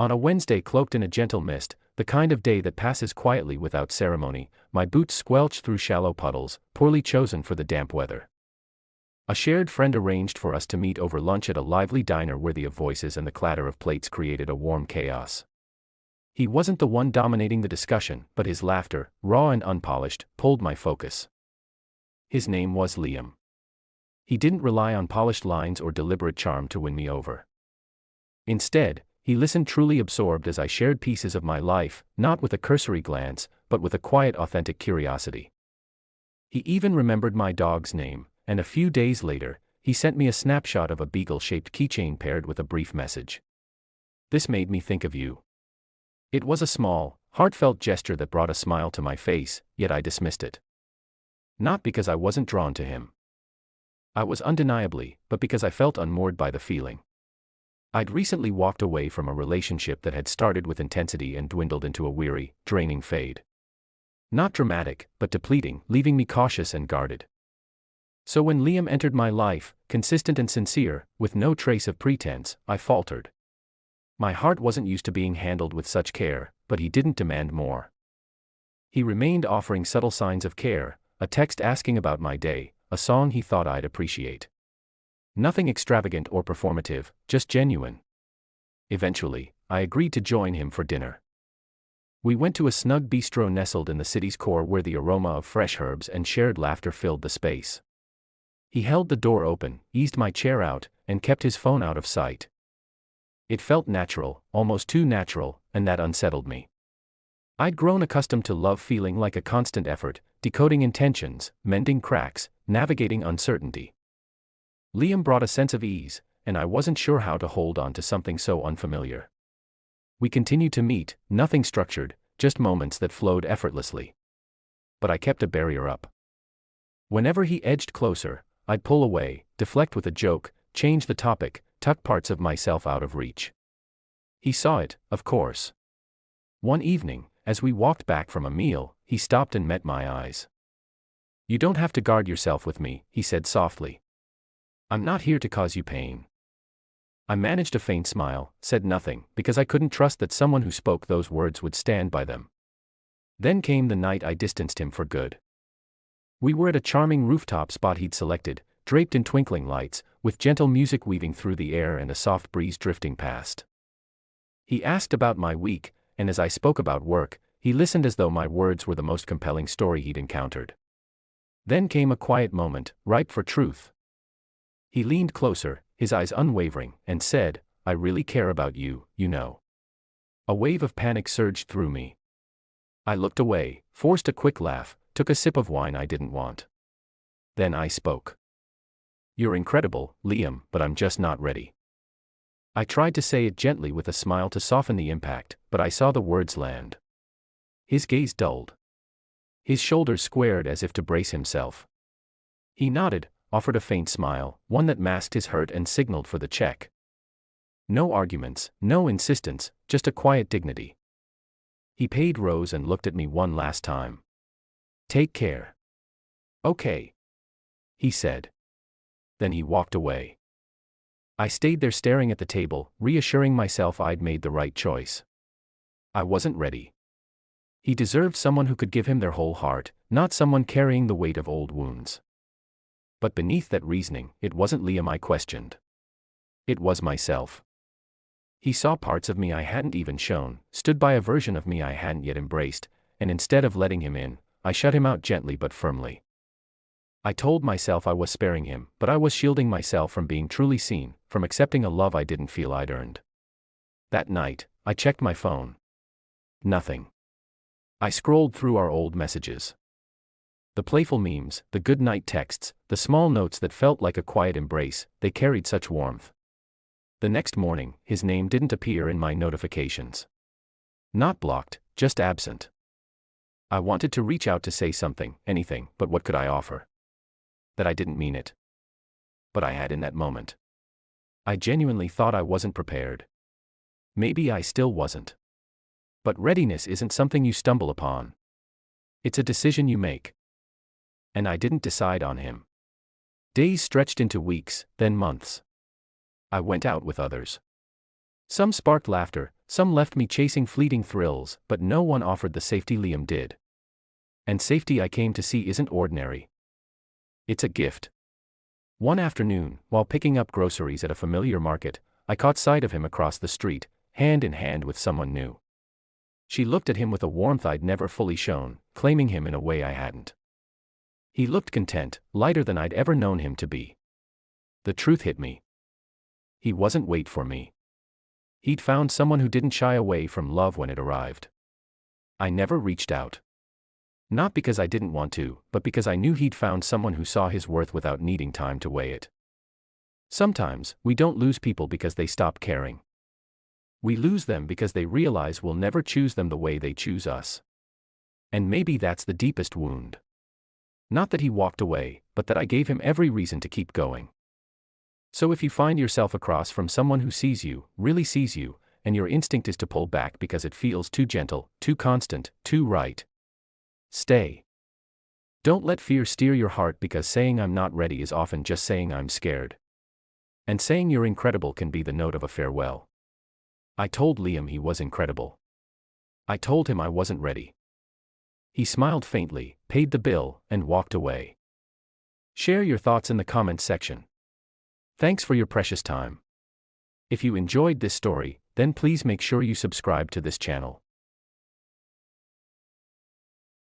On a Wednesday cloaked in a gentle mist, the kind of day that passes quietly without ceremony, my boots squelched through shallow puddles, poorly chosen for the damp weather. A shared friend arranged for us to meet over lunch at a lively diner where the voices and the clatter of plates created a warm chaos. He wasn't the one dominating the discussion, but his laughter, raw and unpolished, pulled my focus. His name was Liam. He didn't rely on polished lines or deliberate charm to win me over. Instead, he listened truly absorbed as I shared pieces of my life, not with a cursory glance, but with a quiet authentic curiosity. He even remembered my dog's name, and a few days later, he sent me a snapshot of a beagle-shaped keychain paired with a brief message. "This made me think of you." It was a small, heartfelt gesture that brought a smile to my face, yet I dismissed it. Not because I wasn't drawn to him. I was undeniably, but because I felt unmoored by the feeling. I'd recently walked away from a relationship that had started with intensity and dwindled into a weary, draining fade. Not dramatic, but depleting, leaving me cautious and guarded. So when Liam entered my life, consistent and sincere, with no trace of pretense, I faltered. My heart wasn't used to being handled with such care, but he didn't demand more. He remained offering subtle signs of care, a text asking about my day, a song he thought I'd appreciate. Nothing extravagant or performative, just genuine. Eventually, I agreed to join him for dinner. We went to a snug bistro nestled in the city's core where the aroma of fresh herbs and shared laughter filled the space. He held the door open, eased my chair out, and kept his phone out of sight. It felt natural, almost too natural, and that unsettled me. I'd grown accustomed to love feeling like a constant effort, decoding intentions, mending cracks, navigating uncertainty. Liam brought a sense of ease, and I wasn't sure how to hold on to something so unfamiliar. We continued to meet, nothing structured, just moments that flowed effortlessly. But I kept a barrier up. Whenever he edged closer, I'd pull away, deflect with a joke, change the topic, tuck parts of myself out of reach. He saw it, of course. One evening, as we walked back from a meal, he stopped and met my eyes. "You don't have to guard yourself with me," he said softly. "I'm not here to cause you pain." I managed a faint smile, said nothing, because I couldn't trust that someone who spoke those words would stand by them. Then came the night I distanced him for good. We were at a charming rooftop spot he'd selected, draped in twinkling lights, with gentle music weaving through the air and a soft breeze drifting past. He asked about my week, and as I spoke about work, he listened as though my words were the most compelling story he'd encountered. Then came a quiet moment, ripe for truth. He leaned closer, his eyes unwavering, and said, "I really care about you, you know." A wave of panic surged through me. I looked away, forced a quick laugh, took a sip of wine I didn't want. Then I spoke. "You're incredible, Liam, but I'm just not ready." I tried to say it gently with a smile to soften the impact, but I saw the words land. His gaze dulled. His shoulders squared as if to brace himself. He nodded, offered a faint smile, one that masked his hurt and signaled for the check. No arguments, no insistence, just a quiet dignity. He paid rose and looked at me one last time. "Take care." "Okay," he said. Then he walked away. I stayed there staring at the table, reassuring myself I'd made the right choice. I wasn't ready. He deserved someone who could give him their whole heart, not someone carrying the weight of old wounds. But beneath that reasoning, it wasn't Liam I questioned. It was myself. He saw parts of me I hadn't even shown, stood by a version of me I hadn't yet embraced, and instead of letting him in, I shut him out gently but firmly. I told myself I was sparing him, but I was shielding myself from being truly seen, from accepting a love I didn't feel I'd earned. That night, I checked my phone. Nothing. I scrolled through our old messages. The playful memes, the good-night texts, the small notes that felt like a quiet embrace, they carried such warmth. The next morning, his name didn't appear in my notifications. Not blocked, just absent. I wanted to reach out to say something, anything, but what could I offer? That I didn't mean it. But I had in that moment. I genuinely thought I wasn't prepared. Maybe I still wasn't. But readiness isn't something you stumble upon. It's a decision you make. And I didn't decide on him. Days stretched into weeks, then months. I went out with others. Some sparked laughter, Some left me chasing fleeting thrills, but no one offered the safety Liam did. And safety I came to see isn't ordinary. It's a gift. One afternoon, while picking up groceries at a familiar market, I caught sight of him across the street, hand in hand with someone new. She looked at him with a warmth I'd never fully shown, claiming him in a way I hadn't. He looked content, lighter than I'd ever known him to be. The truth hit me. He wasn't wait for me. He'd found someone who didn't shy away from love when it arrived. I never reached out. Not because I didn't want to, but because I knew he'd found someone who saw his worth without needing time to weigh it. Sometimes, we don't lose people because they stop caring. We lose them because they realize we'll never choose them the way they choose us. And maybe that's the deepest wound. Not that he walked away, but that I gave him every reason to keep going. So if you find yourself across from someone who sees you, really sees you, and your instinct is to pull back because it feels too gentle, too constant, too right, stay. Don't let fear steer your heart, because saying I'm not ready is often just saying I'm scared. And saying you're incredible can be the note of a farewell. I told Liam he was incredible. I told him I wasn't ready. He smiled faintly, paid the bill, and walked away. Share your thoughts in the comments section. Thanks for your precious time. If you enjoyed this story, then please make sure you subscribe to this channel.